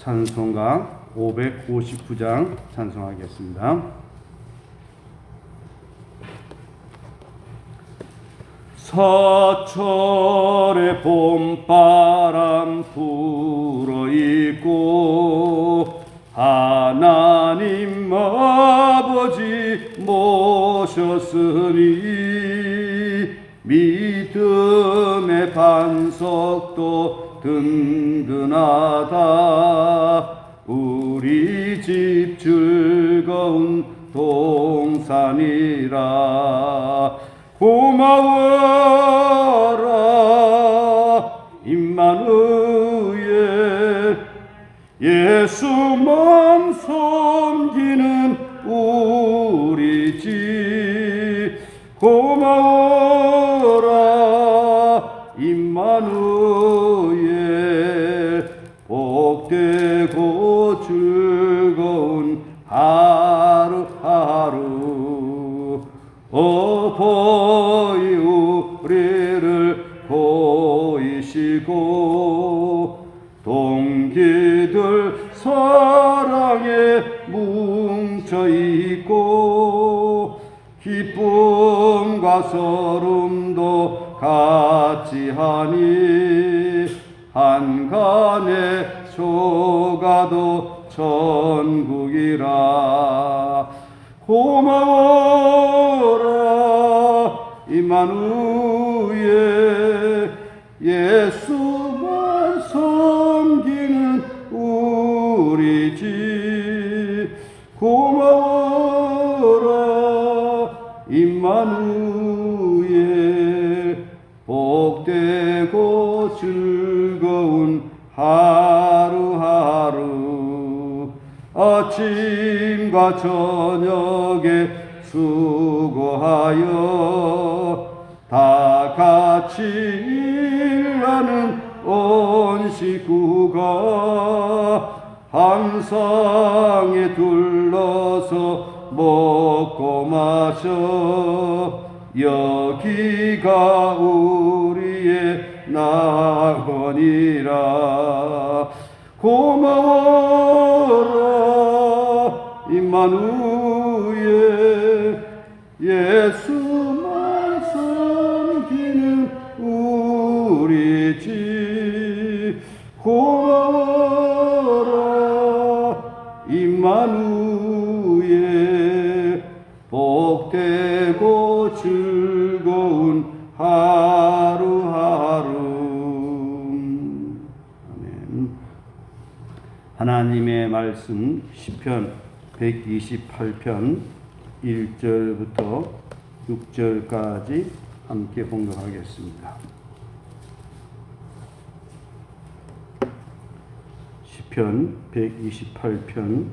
찬송가 559장 찬송하겠습니다. 서철의 봄바람 불어있고 하나님 아버지 모셨으니 믿음의 반석도 든든하다. 우리 집 즐거운 동산이라. 고마워라 임마누엘, 예수만 섬기는 우리 집. 고마워라 임마누엘, 복되고 즐거운 하루하루. 어버이 우리를 보이시고 동기들 사랑에 뭉쳐있고 기쁨과 서름도 같이 하니 한간에 속아도 천국이라. 고마워라 임마누엘, 예수만 섬기는 우리 집. 고마워라 임마누엘, 복되고 즐거운 하루하루. 아침과 저녁에 수고하여 다 같이 일하는 온 식구가 항상에 둘러서 먹고 마셔. 여기가 우리의 낙원이라. 고마워라 임마누엘, 예수만 섬기는 우리 집. 고마워라 임마누엘, 복되고 즐거운 하루하루. 아멘. 하나님의 말씀 시편 128편 1절부터 6절까지 함께 봉독하겠습니다. 시편 128편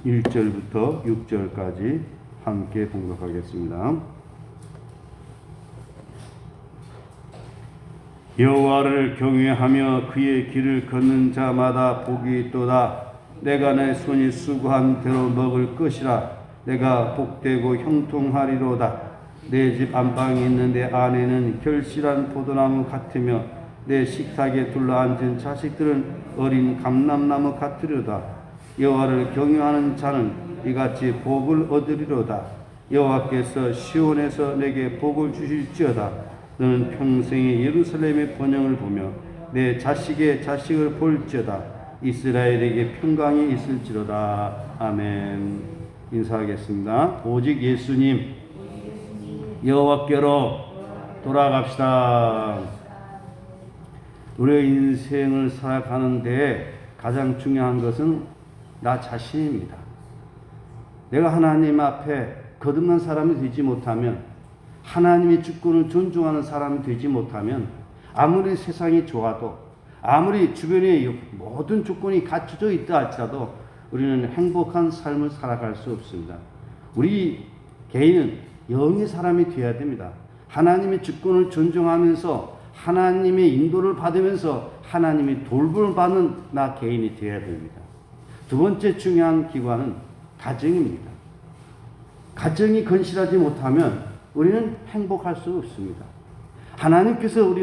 1절부터 6절까지 함께 봉독하겠습니다. 여호와를 경외하며 그의 길을 걷는 자마다 복이 있도다. 내가 내 손이 수고한 대로 먹을 것이라. 내가 복되고 형통하리로다. 내 집 안방에 있는 내 아내는 결실한 포도나무 같으며 내 식탁에 둘러앉은 자식들은 어린 감람나무 같으리로다. 여호와를 경외하는 자는 이같이 복을 얻으리로다. 여호와께서 시온에서 내게 복을 주실지어다. 너는 평생에 예루살렘의 번영을 보며 내 자식의 자식을 볼지어다. 이스라엘에게 평강이 있을지로다. 아멘. 인사하겠습니다. 오직 예수님, 여호와께로 돌아갑시다. 우리의 인생을 살아가는데 가장 중요한 것은 나 자신입니다. 내가 하나님 앞에 거듭난 사람이 되지 못하면, 하나님의 주권을 존중하는 사람이 되지 못하면, 아무리 세상이 좋아도, 아무리 주변에 모든 조건이 갖춰져 있다 할지라도 우리는 행복한 삶을 살아갈 수 없습니다. 우리 개인은 영의 사람이 되어야 됩니다. 하나님의 주권을 존중하면서 하나님의 인도를 받으면서 하나님의 돌봄을 받는 나 개인이 되어야 됩니다. 두 번째 중요한 기관은 가정입니다. 가정이 건실하지 못하면 우리는 행복할 수 없습니다. 하나님께서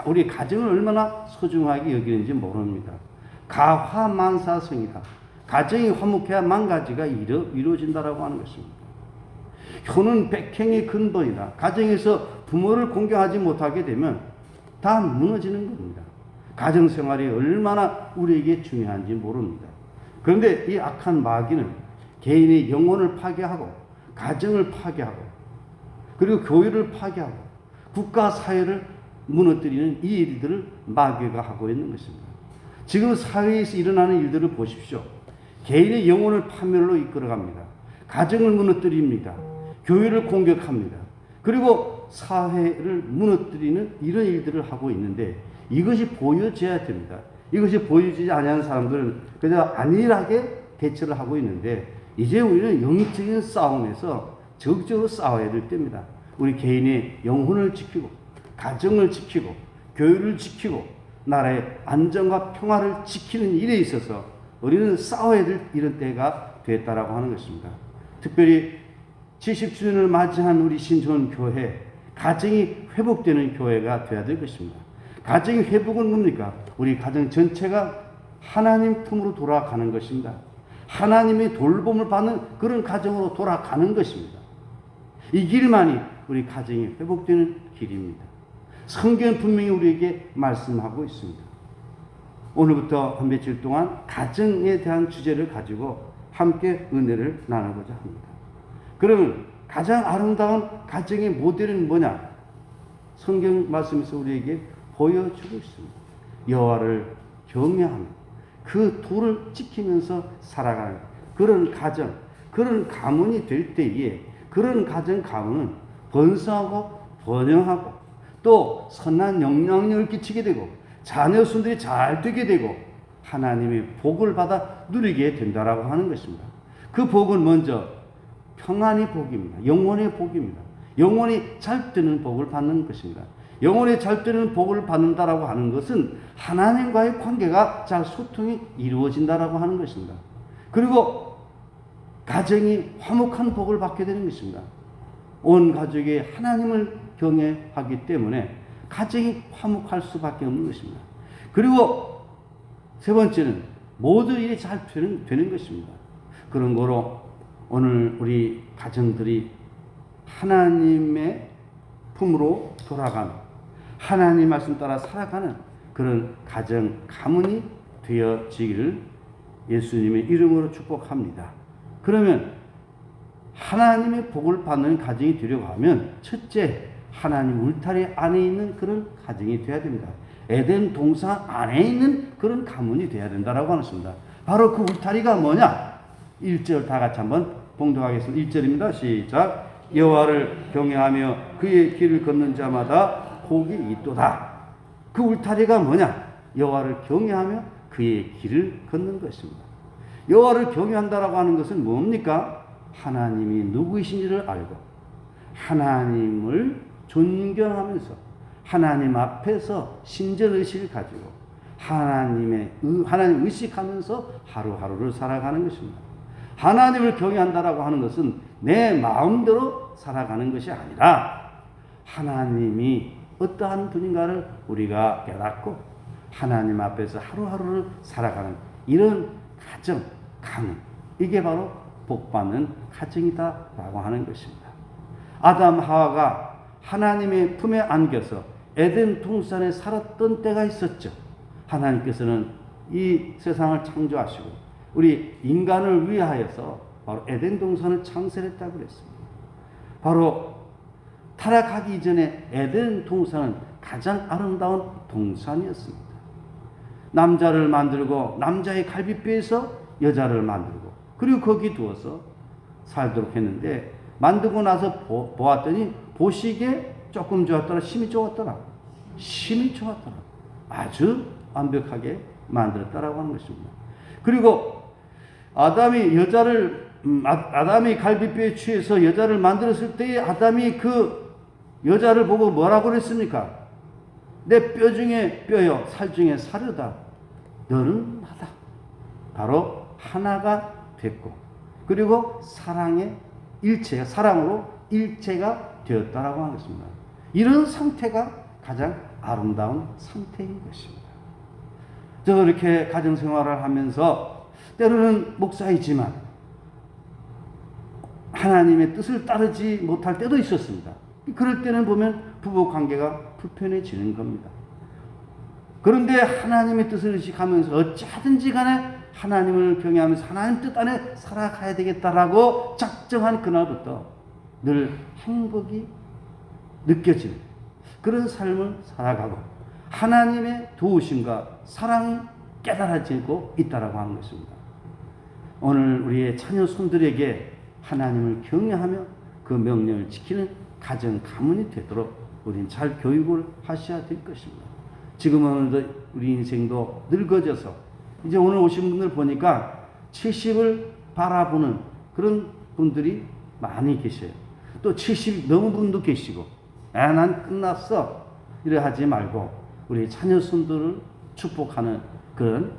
우리 가정을 얼마나 소중하게 여기는지 모릅니다. 가화만사성이다. 가정이 화목해야 만가지가 이루어진다라고 하는 것입니다. 효는 백행의 근본이다. 가정에서 부모를 공경하지 못하게 되면 다 무너지는 겁니다. 가정생활이 얼마나 우리에게 중요한지 모릅니다. 그런데 이 악한 마귀는 개인의 영혼을 파괴하고 가정을 파괴하고 그리고 교회를 파괴하고 국가 사회를 무너뜨리는 이 일들을 마귀가 하고 있는 것입니다. 지금 사회에서 일어나는 일들을 보십시오. 개인의 영혼을 파멸로 이끌어갑니다. 가정을 무너뜨립니다. 교회를 공격합니다. 그리고 사회를 무너뜨리는 이런 일들을 하고 있는데 이것이 보여져야 됩니다. 이것이 보여지지 않는 사람들은 그냥 안일하게 대처를 하고 있는데 이제 우리는 영적인 싸움에서 적극적으로 싸워야 될 때입니다. 우리 개인의 영혼을 지키고 가정을 지키고 교회를 지키고 나라의 안정과 평화를 지키는 일에 있어서 우리는 싸워야 될 이런 때가 됐다라고 하는 것입니다. 특별히 70주년을 맞이한 우리 신촌교회 가정이 회복되는 교회가 되어야 될 것입니다. 가정의 회복은 뭡니까? 우리 가정 전체가 하나님 품으로 돌아가는 것입니다. 하나님의 돌봄을 받는 그런 가정으로 돌아가는 것입니다. 이 길만이 우리 가정이 회복되는 길입니다. 성경은 분명히 우리에게 말씀하고 있습니다. 오늘부터 한 며칠 동안 가정에 대한 주제를 가지고 함께 은혜를 나누고자 합니다. 그러면 가장 아름다운 가정의 모델은 뭐냐? 성경 말씀에서 우리에게 보여주고 있습니다. 여호와를 경외하며 그 도를 지키면서 살아가는 그런 가정, 그런 가문이 될 때에 그런 가정 가문은 번성하고 번영하고 또 선한 영향력을 끼치게 되고 자녀 수들이 잘 되게 되고 하나님의 복을 받아 누리게 된다라고 하는 것입니다. 그 복은 먼저 평안의 복입니다. 영혼의 복입니다. 영혼이 잘 되는 복을 받는 것입니다. 영혼이 잘 되는 복을 받는다라고 하는 것은 하나님과의 관계가 잘 소통이 이루어진다라고 하는 것입니다. 그리고 가정이 화목한 복을 받게 되는 것입니다. 온 가족이 하나님을 경외하기 때문에 가정이 화목할 수밖에 없는 것입니다. 그리고 세 번째는 모든 일이 잘 되는 것입니다. 그런 거로 오늘 우리 가정들이 하나님의 품으로 돌아가는 하나님 말씀 따라 살아가는 그런 가정 가문이 되어지기를 예수님의 이름으로 축복합니다. 그러면 하나님의 복을 받는 가정이 되려고 하면 첫째 하나님 울타리 안에 있는 그런 가정이 되어야 됩니다. 에덴 동산 안에 있는 그런 가문이 되어야 된다라고 하십니다. 바로 그 울타리가 뭐냐? 1절 다 같이 한번 봉독하겠습니다. 1절입니다. 시작. 여호와를 경외하며 그의 길을 걷는 자마다 복이 있도다. 그 울타리가 뭐냐? 여호와를 경외하며 그의 길을 걷는 것입니다. 여호와를 경외한다라고 하는 것은 뭡니까? 하나님이 누구이신지를 알고 하나님을 존경하면서 하나님 앞에서 신전의식을 가지고 하나님 의식하면서 하루하루를 살아가는 것입니다. 하나님을 경외한다라고 하는 것은 내 마음대로 살아가는 것이 아니라 하나님이 어떠한 분인가를 우리가 깨닫고 하나님 앞에서 하루하루를 살아가는 이런 가정, 가문, 이게 바로 복받는 가정이다라고 하는 것입니다. 아담 하와가 하나님의 품에 안겨서 에덴 동산에 살았던 때가 있었죠. 하나님께서는 이 세상을 창조하시고 우리 인간을 위하여서 바로 에덴 동산을 창설했다고 그랬습니다. 바로 타락하기 이전에 에덴 동산은 가장 아름다운 동산이었습니다. 남자를 만들고 남자의 갈비뼈에서 여자를 만들고 그리고 거기 두어서 살도록 했는데 만들고 나서 보았더니 보시기에 조금 좋았더라, 심히 좋았더라. 심히 좋았더라. 아주 완벽하게 만들었다라고 하는 것입니다. 그리고 아담이 갈비뼈에 취해서 여자를 만들었을 때에 아담이 그 여자를 보고 뭐라고 그랬습니까? 내 뼈 중에 뼈요, 살 중에 살이다. 너는 나다. 바로 하나가 됐고, 그리고 사랑으로 일체가 되었다라고 하는 것입니다. 이런 상태가 가장 아름다운 상태인 것입니다. 저 이렇게 가정생활을 하면서 때로는 목사이지만 하나님의 뜻을 따르지 못할 때도 있었습니다. 그럴 때는 보면 부부관계가 불편해지는 겁니다. 그런데 하나님의 뜻을 의식하면서 어찌하든지 간에 하나님을 경외하면서 하나님 뜻 안에 살아가야 되겠다라고 작정한 그날부터 늘 행복이 느껴지는 그런 삶을 살아가고 하나님의 도우심과 사랑이 깨달아지고 있다라고 하는 것입니다. 오늘 우리의 자녀 손들에게 하나님을 경외하며 그 명령을 지키는 가정 가문이 되도록 우리는 잘 교육을 하셔야 될 것입니다. 지금은 우리 인생도 늙어져서 이제 오늘 오신 분들 보니까 70을 바라보는 그런 분들이 많이 계셔요. 또 70 넘은 분도 계시고 난 끝났어 이래 하지 말고 우리 자녀 손들을 축복하는 그런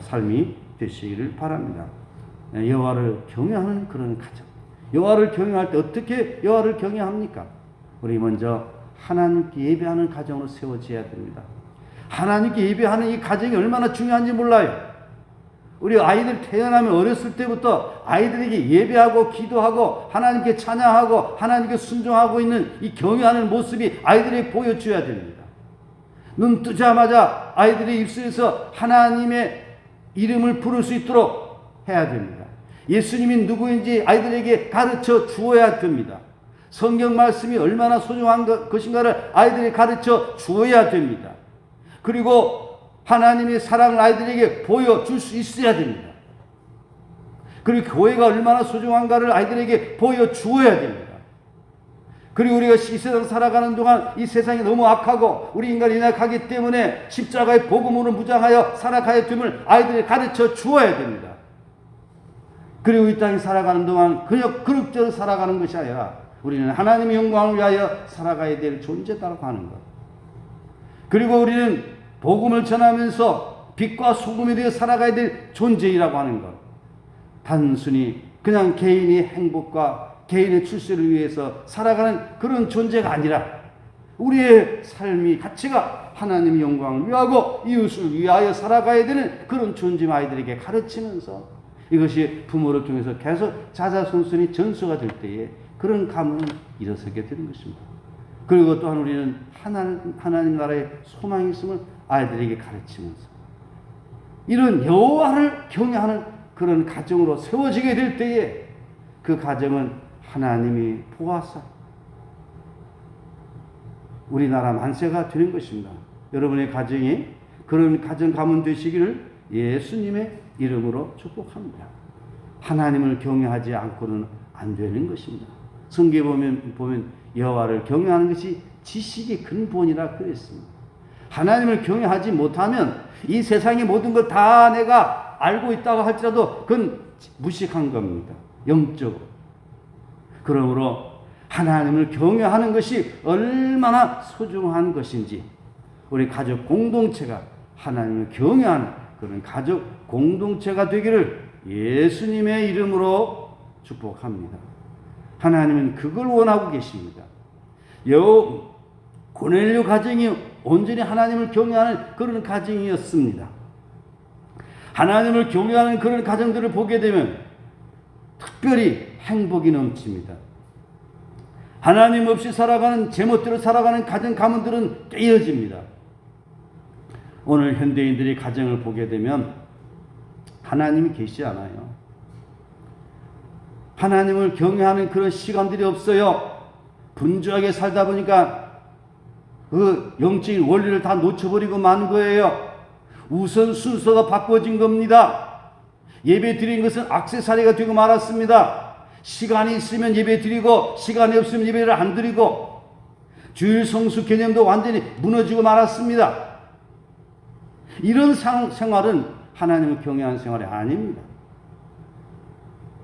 삶이 되시기를 바랍니다. 여호와를 경외하는 그런 가정. 여호와를 경외할 때 어떻게 여호와를 경외합니까? 우리 먼저 하나님께 예배하는 가정으로 세워져야 됩니다. 하나님께 예배하는 이 가정이 얼마나 중요한지 몰라요. 우리 아이들 태어나면 어렸을 때부터 아이들에게 예배하고 기도하고 하나님께 찬양하고 하나님께 순종하고 있는 이 경외하는 모습이 아이들에게 보여줘야 됩니다. 눈 뜨자마자 아이들의 입술에서 하나님의 이름을 부를 수 있도록 해야 됩니다. 예수님이 누구인지 아이들에게 가르쳐 주어야 됩니다. 성경 말씀이 얼마나 소중한 것인가를 아이들에게 가르쳐 주어야 됩니다. 그리고 하나님의 사랑을 아이들에게 보여줄 수 있어야 됩니다. 그리고 교회가 얼마나 소중한가를 아이들에게 보여주어야 됩니다. 그리고 우리가 이 세상 살아가는 동안 이 세상이 너무 악하고 우리 인간이 연약하기 때문에 십자가의 복음으로 무장하여 살아가야 됨을 아이들에게 가르쳐 주어야 됩니다. 그리고 이 땅에 살아가는 동안 그냥 그릇대로 살아가는 것이 아니라 우리는 하나님의 영광을 위하여 살아가야 될 존재다라고 하는 것. 그리고 우리는 복음을 전하면서 빛과 소금이 되어 살아가야 될 존재이라고 하는 것. 단순히 그냥 개인의 행복과 개인의 출세를 위해서 살아가는 그런 존재가 아니라 우리의 삶이 가치가 하나님의 영광을 위하고 이웃을 위하여 살아가야 되는 그런 존재 아이들에게 가르치면서 이것이 부모를 통해서 계속 자자손손이 전수가 될 때에 그런 가문은 일어서게 되는 것입니다. 그리고 또한 우리는 하나님 나라의 소망이 있음을 아이들에게 가르치면서 이런 여호와를 경외하는 그런 가정으로 세워지게 될 때에 그 가정은 하나님이 보아서 우리나라 만세가 되는 것입니다. 여러분의 가정이 그런 가정 가문 되시기를 예수님의 이름으로 축복합니다. 하나님을 경외하지 않고는 안 되는 것입니다. 성경에 보면 여호와를 경외하는 것이 지식의 근본이라 그랬습니다. 하나님을 경외하지 못하면 이 세상의 모든 걸 다 내가 알고 있다고 할지라도 그건 무식한 겁니다. 영적으로. 그러므로 하나님을 경외하는 것이 얼마나 소중한 것인지 우리 가족 공동체가 하나님을 경외하는 그런 가족 공동체가 되기를 예수님의 이름으로 축복합니다. 하나님은 그걸 원하고 계십니다. 고넬료 가정이 온전히 하나님을 경외하는 그런 가정이었습니다. 하나님을 경외하는 그런 가정들을 보게 되면 특별히 행복이 넘칩니다. 하나님 없이 살아가는 제멋대로 살아가는 가정 가문들은 깨어집니다. 오늘 현대인들의 가정을 보게 되면 하나님이 계시지 않아요. 하나님을 경외하는 그런 시간들이 없어요. 분주하게 살다 보니까 그 영적인 원리를 다 놓쳐버리고 만 거예요. 우선 순서가 바꿔진 겁니다. 예배 드린 것은 액세서리가 되고 말았습니다. 시간이 있으면 예배 드리고 시간이 없으면 예배를 안 드리고 주일 성수 개념도 완전히 무너지고 말았습니다. 이런 생활은 하나님을 경외하는 생활이 아닙니다.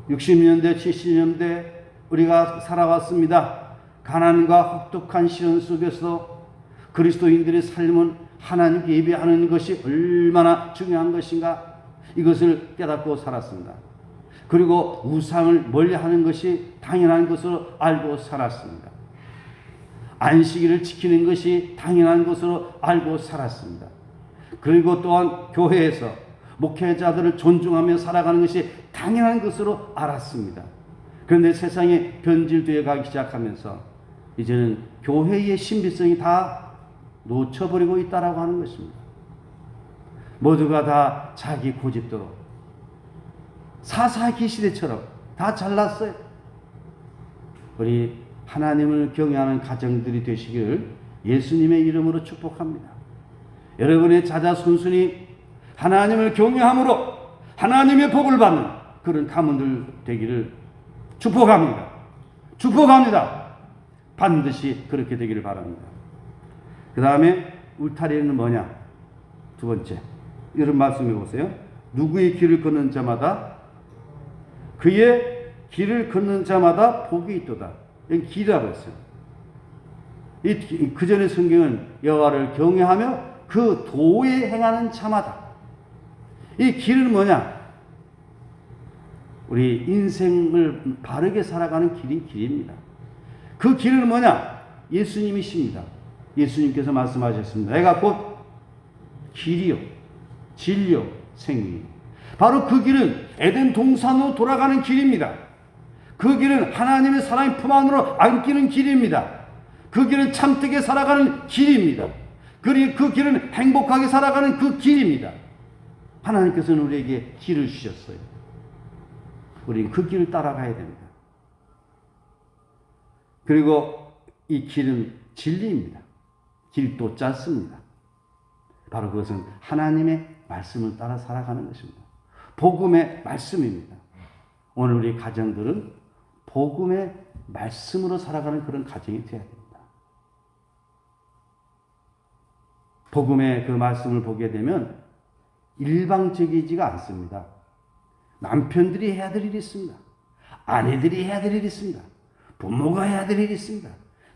60년대 70년대 우리가 살아왔습니다. 가난과 혹독한 시련 속에서 그리스도인들의 삶은 하나님께 예배하는 것이 얼마나 중요한 것인가 이것을 깨닫고 살았습니다. 그리고 우상을 멀리하는 것이 당연한 것으로 알고 살았습니다. 안식일을 지키는 것이 당연한 것으로 알고 살았습니다. 그리고 또한 교회에서 목회자들을 존중하며 살아가는 것이 당연한 것으로 알았습니다. 그런데 세상이 변질되어 가기 시작하면서 이제는 교회의 신비성이 다 놓쳐버리고 있다라고 하는 것입니다. 모두가 다 자기 고집대로 사사기 시대처럼 다 잘났어요. 우리 하나님을 경외하는 가정들이 되시기를 예수님의 이름으로 축복합니다. 여러분의 자자손손이 하나님을 경외함으로 하나님의 복을 받는 그런 가문들 되기를 축복합니다. 축복합니다. 반드시 그렇게 되기를 바랍니다. 그 다음에 울타리는 뭐냐? 두 번째, 이런 말씀해 보세요. 누구의 길을 걷는 자마다 그의 길을 걷는 자마다 복이 있도다. 여기 길이라고 했어요. 그 전에 성경은 여호와를 경외하며 그 도에 행하는 자마다. 이 길은 뭐냐? 우리 인생을 바르게 살아가는 길입니다. 그 길은 뭐냐? 예수님이십니다. 예수님께서 말씀하셨습니다. 내가 곧 길이요 진리요 생명이요. 바로 그 길은 에덴 동산으로 돌아가는 길입니다. 그 길은 하나님의 사랑의 품 안으로 안기는 길입니다. 그 길은 참되게 살아가는 길입니다. 그리고 그 길은 행복하게 살아가는 그 길입니다. 하나님께서는 우리에게 길을 주셨어요. 우리는 그 길을 따라가야 됩니다. 그리고 이 길은 진리입니다. 길도 짧습니다. 바로 그것은 하나님의 말씀을 따라 살아가는 것입니다. 복음의 말씀입니다. 오늘 우리 가정들은 복음의 말씀으로 살아가는 그런 가정이 되어야 됩니다. 복음의 그 말씀을 보게 되면 일방적이지가 않습니다. 남편들이 해야 될 일이 있습니다. 아내들이 해야 될 일이 있습니다. 부모가 해야 될 일이 있습니다.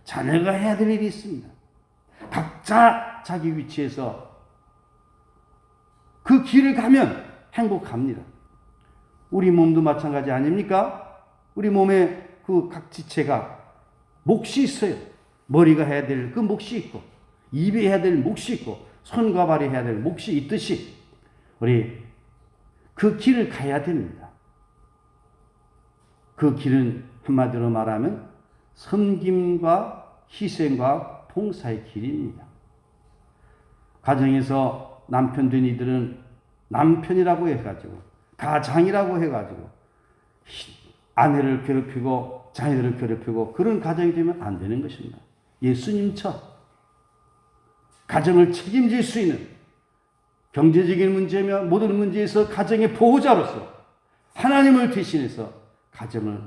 자녀가 해야 될 일이 있습니다. 각자 자기 위치에서 그 길을 가면 행복합니다. 우리 몸도 마찬가지 아닙니까? 우리 몸에 그 각 지체가 몫이 있어요. 머리가 해야 될 그 몫이 있고, 입이 해야 될 몫이 있고, 손과 발이 해야 될 몫이 있듯이 우리 그 길을 가야 됩니다. 그 길은 한마디로 말하면 섬김과 희생과 봉사의 길입니다. 가정에서 남편 된 이들은 남편이라고 해가지고 가장이라고 해가지고 아내를 괴롭히고 자녀들을 괴롭히고 그런 가정이 되면 안 되는 것입니다. 예수님처럼 가정을 책임질 수 있는 경제적인 문제며 모든 문제에서 가정의 보호자로서 하나님을 대신해서 가정을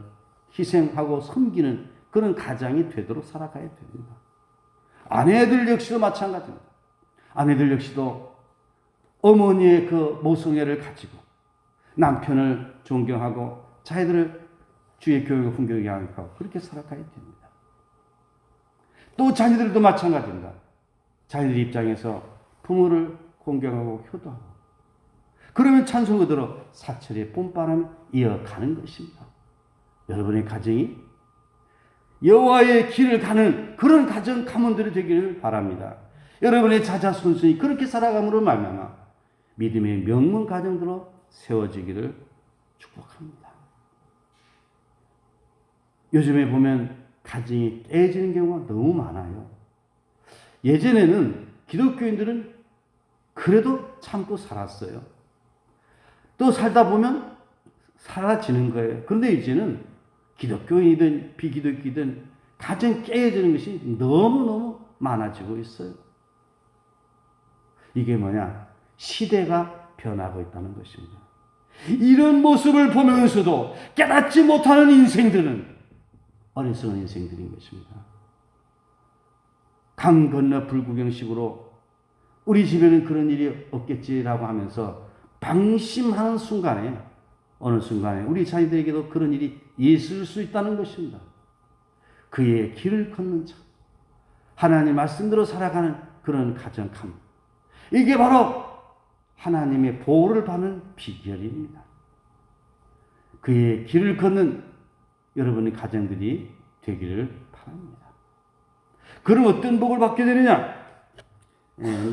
희생하고 섬기는 그런 가정이 되도록 살아가야 됩니다. 아내들 역시도 마찬가지입니다. 아내들 역시도 어머니의 그 모성애를 가지고 남편을 존경하고 자녀들을 주의 교육을 훈계하게 하고 그렇게 살아가야 됩니다. 또 자녀들도 마찬가지입니다. 자녀들 입장에서 부모를 공경하고 효도하고 그러면 찬송 그대로 사철의 봄바람이 이어가는 것입니다. 여러분의 가정이 여호와의 길을 가는 그런 가정 가문들이 되기를 바랍니다. 여러분의 자자손손이 그렇게 살아감으로 말미암아 믿음의 명문 가정들로 세워지기를 축복합니다. 요즘에 보면 가정이 깨지는 경우가 너무 많아요. 예전에는 기독교인들은 그래도 참고 살았어요. 또 살다 보면 사라지는 거예요. 그런데 이제는 기독교인이든 비기독교이든 가정 깨어지는 것이 너무너무 많아지고 있어요. 이게 뭐냐? 시대가 변하고 있다는 것입니다. 이런 모습을 보면서도 깨닫지 못하는 인생들은 어리석은 인생들인 것입니다. 강 건너 불구경식으로 우리 집에는 그런 일이 없겠지라고 하면서 방심하는 순간에 어느 순간에 우리 자녀들에게도 그런 일이 있을 수 있다는 것입니다. 그의 길을 걷는 자, 하나님 말씀대로 살아가는 그런 가정감, 이게 바로 하나님의 보호를 받는 비결입니다. 그의 길을 걷는 여러분의 가정들이 되기를 바랍니다. 그럼 어떤 복을 받게 되느냐?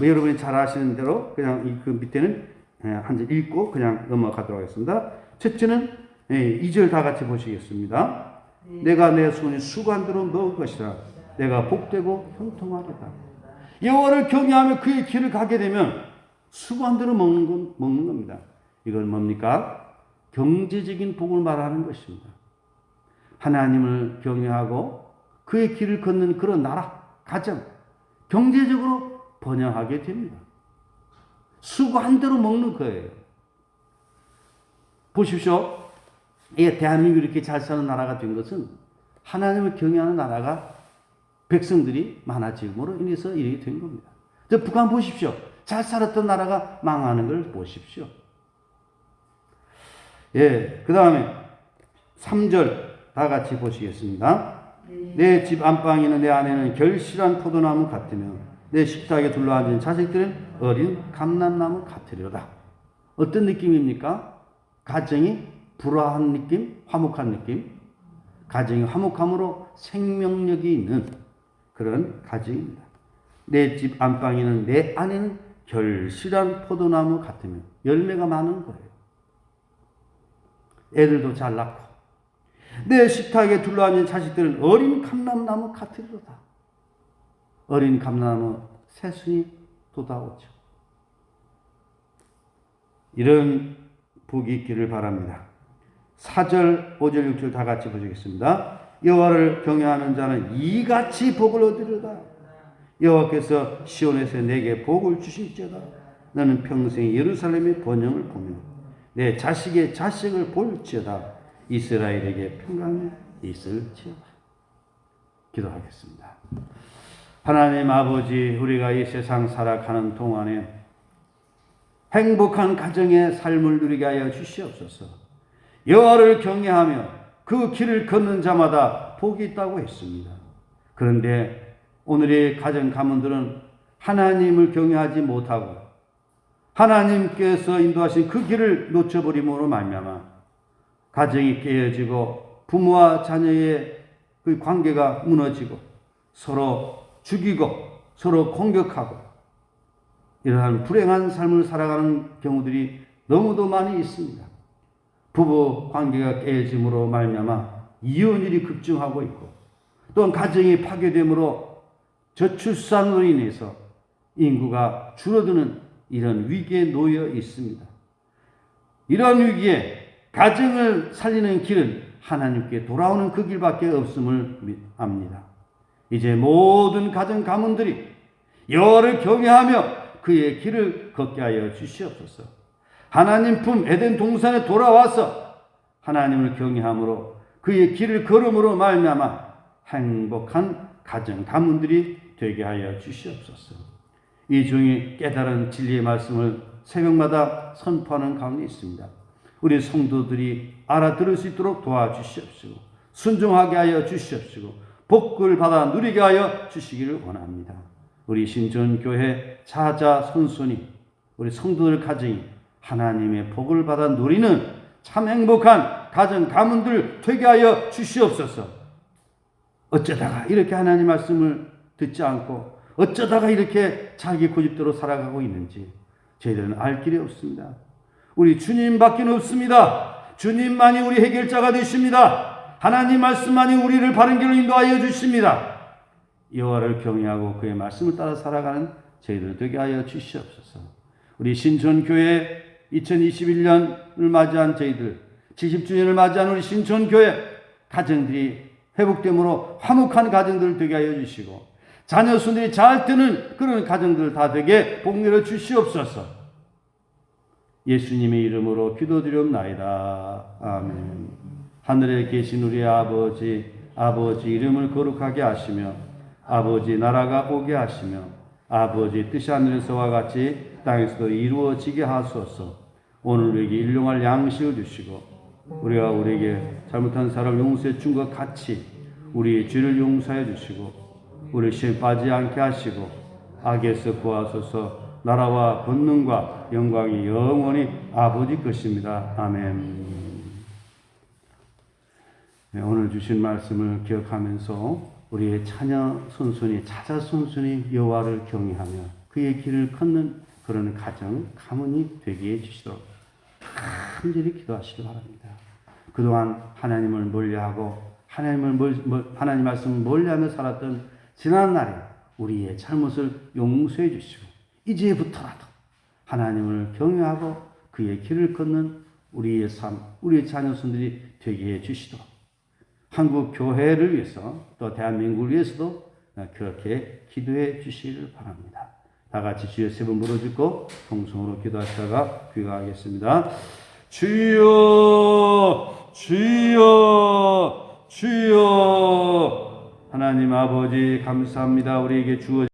여러분이 잘 아시는 대로 그냥 그 밑에는 한 절 읽고 그냥 넘어가도록 하겠습니다. 첫째는 2절 다 같이 보시겠습니다. 내가 내 손이 수고한 대로 먹을 것이라. 내가 복되고 형통하겠다. 여호와를 경외하며 그의 길을 가게 되면 수고한 대로 먹는 겁니다. 이건 뭡니까? 경제적인 복을 말하는 것입니다. 하나님을 경외하고 그의 길을 걷는 그런 나라, 가정, 경제적으로 번영하게 됩니다. 수고한 대로 먹는 거예요. 보십시오. 대한민국이 이렇게 잘 사는 나라가 된 것은 하나님을 경외하는 나라가 백성들이 많아짐으로 인해서 이렇게 된 겁니다. 북한 보십시오. 잘 살았던 나라가 망하는 걸 보십시오. 그 다음에 3절 다 같이 보시겠습니다. 내 집 안방에는 내 안에는 결실한 포도나무 같으며 내 식탁에 둘러앉은 자식들은 어린 감람나무 같으리로다. 어떤 느낌입니까? 가정이 불화한 느낌, 화목한 느낌. 가정이 화목함으로 생명력이 있는 그런 가정입니다. 내 집 안방에는 내 안에는 결실한 포도나무 같으며 열매가 많은 거예요. 애들도 잘 낳고 내 식탁에 둘러앉은 자식들은 어린 감람나무 같으리로다. 어린 감람나무 새순이 돋아오죠. 이런 복이 있기를 바랍니다. 4절, 5절, 6절 다 같이 보시겠습니다. 여호와를 경외하는 자는 이같이 복을 얻으리로다. 여호와께서 시온에서 내게 복을 주실지어다. 나는 평생 예루살렘의 번영을 보며 내 자식의 자식을 볼지어다. 이스라엘에게 평강이 있을지어다. 기도하겠습니다. 하나님 아버지, 우리가 이 세상 살아가는 동안에 행복한 가정의 삶을 누리게 하여 주시옵소서. 여호와를 경외하며 그 길을 걷는 자마다 복이 있다고 했습니다. 그런데 오늘의 가정 가문들은 하나님을 경외하지 못하고 하나님께서 인도하신 그 길을 놓쳐버림으로 말미암아 가정이 깨어지고 부모와 자녀의 그 관계가 무너지고 서로 죽이고 서로 공격하고 이러한 불행한 삶을 살아가는 경우들이 너무도 많이 있습니다. 부부 관계가 깨어짐으로 말미암아 이혼율이 급증하고 있고 또한 가정이 파괴됨으로 저출산으로 인해서 인구가 줄어드는 이런 위기에 놓여 있습니다. 이런 위기에 가정을 살리는 길은 하나님께 돌아오는 그 길밖에 없음을 압니다. 이제 모든 가정 가문들이 여호와를 경외하며 그의 길을 걷게 하여 주시옵소서. 하나님 품 에덴 동산에 돌아와서 하나님을 경외함으로 그의 길을 걸음으로 말미암아 행복한 가정 가문들이 되게 하여 주시옵소서. 이 중에 깨달은 진리의 말씀을 새벽마다 선포하는 가운데 있습니다. 우리 성도들이 알아들을 수 있도록 도와주시옵시고 순종하게 하여 주시옵시고 복을 받아 누리게 하여 주시기를 원합니다. 우리 신전교회 자자 손손이 우리 성도들 가정이 하나님의 복을 받아 누리는 참 행복한 가정 가문들 되게 하여 주시옵소서. 어쩌다가 이렇게 하나님 말씀을 듣지 않고 어쩌다가 이렇게 자기 고집대로 살아가고 있는지 저희들은 알 길이 없습니다. 우리 주님밖에 없습니다. 주님만이 우리 해결자가 되십니다. 하나님 말씀만이 우리를 바른 길로 인도하여 주십니다. 여호와를 경외하고 그의 말씀을 따라 살아가는 저희들 되게 하여 주시옵소서. 우리 신촌교회 2021년을 맞이한 저희들 70주년을 맞이한 우리 신촌교회 가정들이 회복됨으로 화목한 가정들을 되게 하여 주시고 자녀 손들이 잘 뜨는 그런 가정들 다 되게 복내려 주시옵소서. 예수님의 이름으로 기도드리옵나이다. 아멘. 하늘에 계신 우리 아버지 이름을 거룩하게 하시며 아버지 나라가 오게 하시며 아버지 뜻이 하늘에서와 같이 땅에서도 이루어지게 하소서. 오늘 우리에게 일용할 양식을 주시고 우리가 우리에게 잘못한 사람을 용서해 준 것 같이 우리의 죄를 용서해 주시고 우리 시험에 빠지지 않게 하시고 악에서 구하소서. 나라와 권능과 영광이 영원히 아버지 것입니다. 아멘. 네, 오늘 주신 말씀을 기억하면서 우리의 자녀 손손이 자자 손손이 여호와를 경외하며 그의 길을 걷는 그런 가정 가문이 되게 해주시도록 간절히 기도하시기 바랍니다. 그동안 하나님을 멀리하고 하나님 말씀을 멀리하며 살았던 지난 날에 우리의 잘못을 용서해 주시고 이제부터라도 하나님을 경외하고 그의 길을 걷는 우리의 삶, 우리의 자녀손들이 되게 해 주시도록 한국 교회를 위해서 또 대한민국을 위해서도 그렇게 기도해 주시기를 바랍니다. 다 같이 주여 세 번 부르짖고 통성으로 기도하시다가 귀가하겠습니다. 주여 주여 주여. 하나님 아버지 감사합니다. 우리에게 주어진